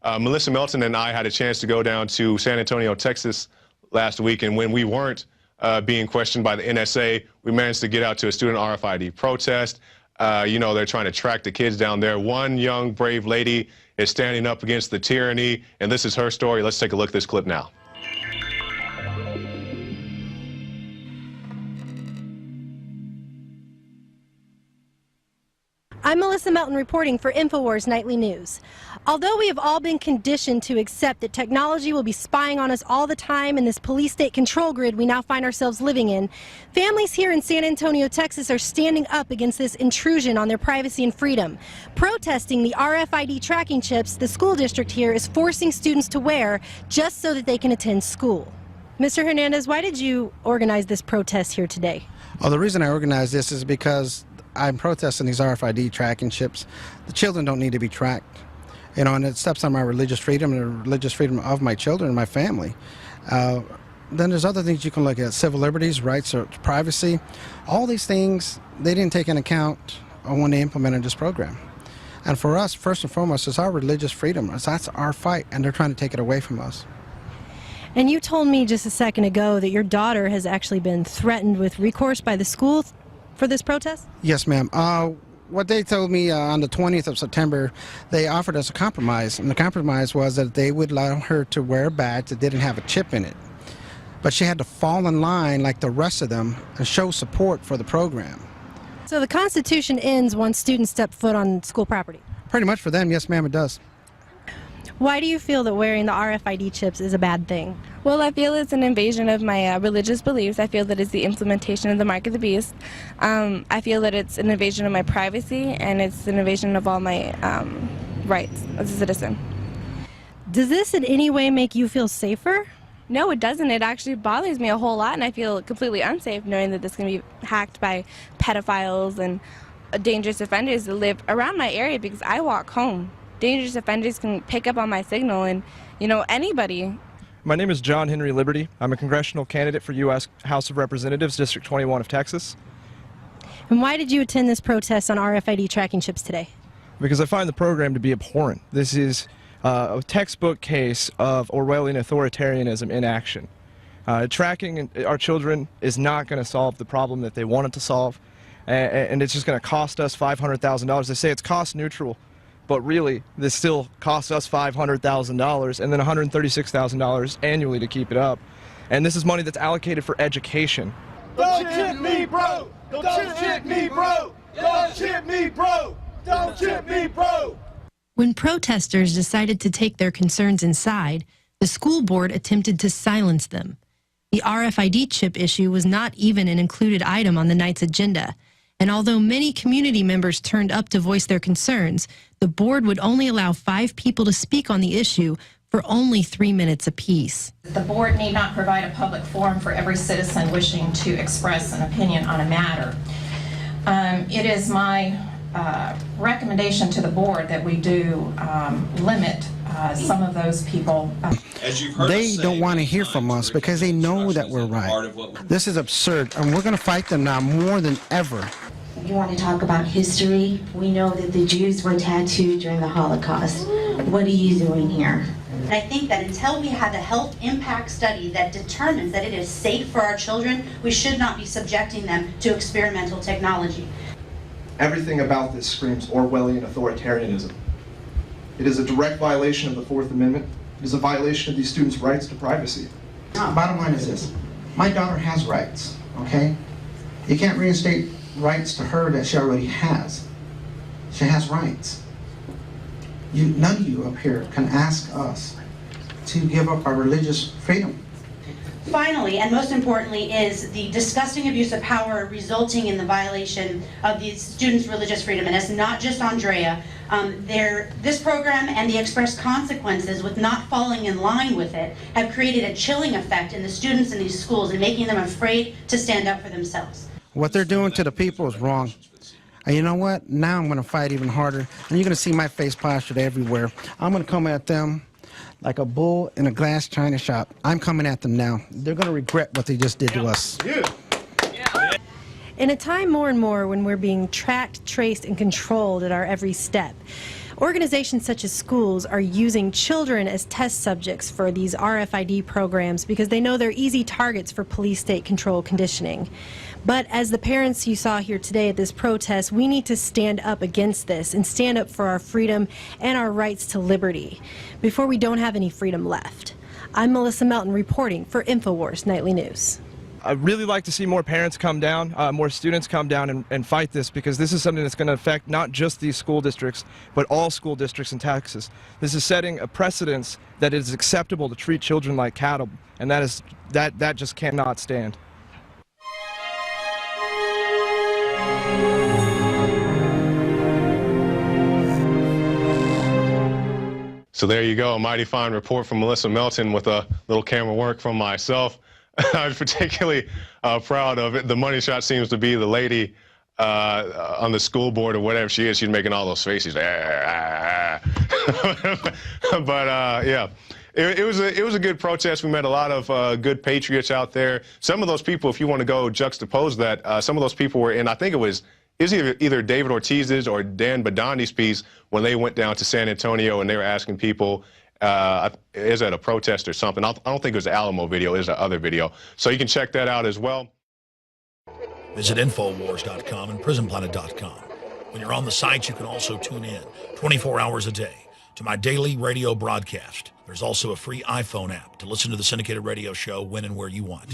Melissa Melton and I had a chance to go down to San Antonio, Texas last week, and when we weren't being questioned by the NSA, we managed to get out to a student RFID protest. You know, they're trying to track the kids down there. One young, brave lady is standing up against the tyranny, and this is her story. Let's take a look at this clip now. I'm Melissa Melton reporting for InfoWars Nightly News. Although we have all been conditioned to accept that technology will be spying on us all the time in this police state control grid we now find ourselves living in, families here in San Antonio, Texas are standing up against this intrusion on their privacy and freedom, protesting the RFID tracking chips the school district here is forcing students to wear just so that they can attend school. Mr. Hernandez, why did you organize this protest here today? Well, the reason I organized this is because I'm protesting these RFID tracking chips. The children don't need to be tracked, you know, and it steps on my religious freedom and the religious freedom of my children and my family. Then there's other things you can look at: civil liberties, rights to privacy. All these things they didn't take into account when they implemented this program. And for us, first and foremost, it's our religious freedom. That's our fight, and they're trying to take it away from us. And you told me just a second ago that your daughter has actually been threatened with recourse by the school for this protest? Yes, ma'am. What they told me on the 20th of September, they offered us a compromise, and the compromise was that they would allow her to wear a badge that didn't have a chip in it. But she had to fall in line like the rest of them and show support for the program. So the Constitution ends once students step foot on school property? Pretty much for them, yes, ma'am, it does. Why do you feel that wearing the RFID chips is a bad thing? Well, I feel it's an invasion of my religious beliefs. I feel that it's the implementation of the mark of the beast. I feel that it's an invasion of my privacy, and it's an invasion of all my rights as a citizen. Does this in any way make you feel safer? No, it doesn't. It actually bothers me a whole lot, and I feel completely unsafe knowing that this can be hacked by pedophiles and dangerous offenders that live around my area because I walk home. Dangerous offenders can pick up on my signal, and, you know, anybody. My name is John Henry Liberty. I'm a congressional candidate for U.S. House of Representatives, District 21 of Texas. And why did you attend this protest on RFID tracking chips today? Because I find the program to be abhorrent. This is a textbook case of Orwellian authoritarianism in action. Tracking our children is not going to solve the problem that they want it to solve, and it's just going to cost us $500,000. They say it's cost neutral. But really, this still costs us $500,000 and then $136,000 annually to keep it up. And this is money that's allocated for education. Don't chip me, bro! Don't chip me, bro! Don't chip me, bro! Don't chip me, bro! When protesters decided to take their concerns inside, the school board attempted to silence them. The RFID chip issue was not even an included item on the night's agenda. And although many community members turned up to voice their concerns, the board would only allow 5 people to speak on the issue for only 3 minutes apiece. The board need not provide a public forum for every citizen wishing to express an opinion on a matter. It is my recommendation to the board that we do limit some of those people. They don't want to hear from us because they know that we're right. This is absurd, and we're going to fight them now more than ever. You want to talk about history? We know that the Jews were tattooed during the Holocaust. What are you doing here? I think that until we have a health impact study that determines that it is safe for our children, we should not be subjecting them to experimental technology. Everything about this screams Orwellian authoritarianism. It is a direct violation of the Fourth Amendment. It is a violation of these students' rights to privacy. Bottom line is this: my daughter has rights, okay? You can't reinstate rights to her that she already has. She has rights. None of you up here can ask us to give up our religious freedom. Finally, and most importantly, is the disgusting abuse of power resulting in the violation of these students' religious freedom. And it's not just Andrea. This program and the express consequences with not falling in line with it have created a chilling effect in the students in these schools and making them afraid to stand up for themselves. What they're doing to the people is wrong. And you know what? Now I'm going to fight even harder. And you're going to see my face plastered everywhere. I'm going to come at them like a bull in a glass china shop. I'm coming at them now. They're going to regret what they just did to us. In a time more and more when we're being tracked, traced, and controlled at our every step, Organizations such as schools are using children as test subjects for these RFID programs because they know they're easy targets for police state control conditioning. But as the parents you saw here today at this protest, we need to stand up against this and stand up for our freedom and our rights to liberty before we don't have any freedom left. I'm Melissa Melton reporting for InfoWars Nightly News. I'd really like to see more parents come down, more students come down and fight this, because this is something that's going to affect not just these school districts, but all school districts in Texas. This is setting a precedence that it is acceptable to treat children like cattle, and that just cannot stand. So there you go, a mighty fine report from Melissa Melton with a little camera work from myself. I was particularly proud of it. The money shot seems to be the lady on the school board or whatever she is. She's making all those faces. But yeah, it was a good protest. We met a lot of good patriots out there. Some of those people, if you want to go juxtapose that, some of those people were in, I think it was either David Ortiz's or Dan Badani's piece when they went down to San Antonio and they were asking people, is that a protest or something? I don't think it was the Alamo video, it was the other video. So you can check that out as well. Visit Infowars.com and PrisonPlanet.com. When you're on the site, you can also tune in 24 hours a day to my daily radio broadcast. There's also a free iPhone app to listen to the syndicated radio show when and where you want.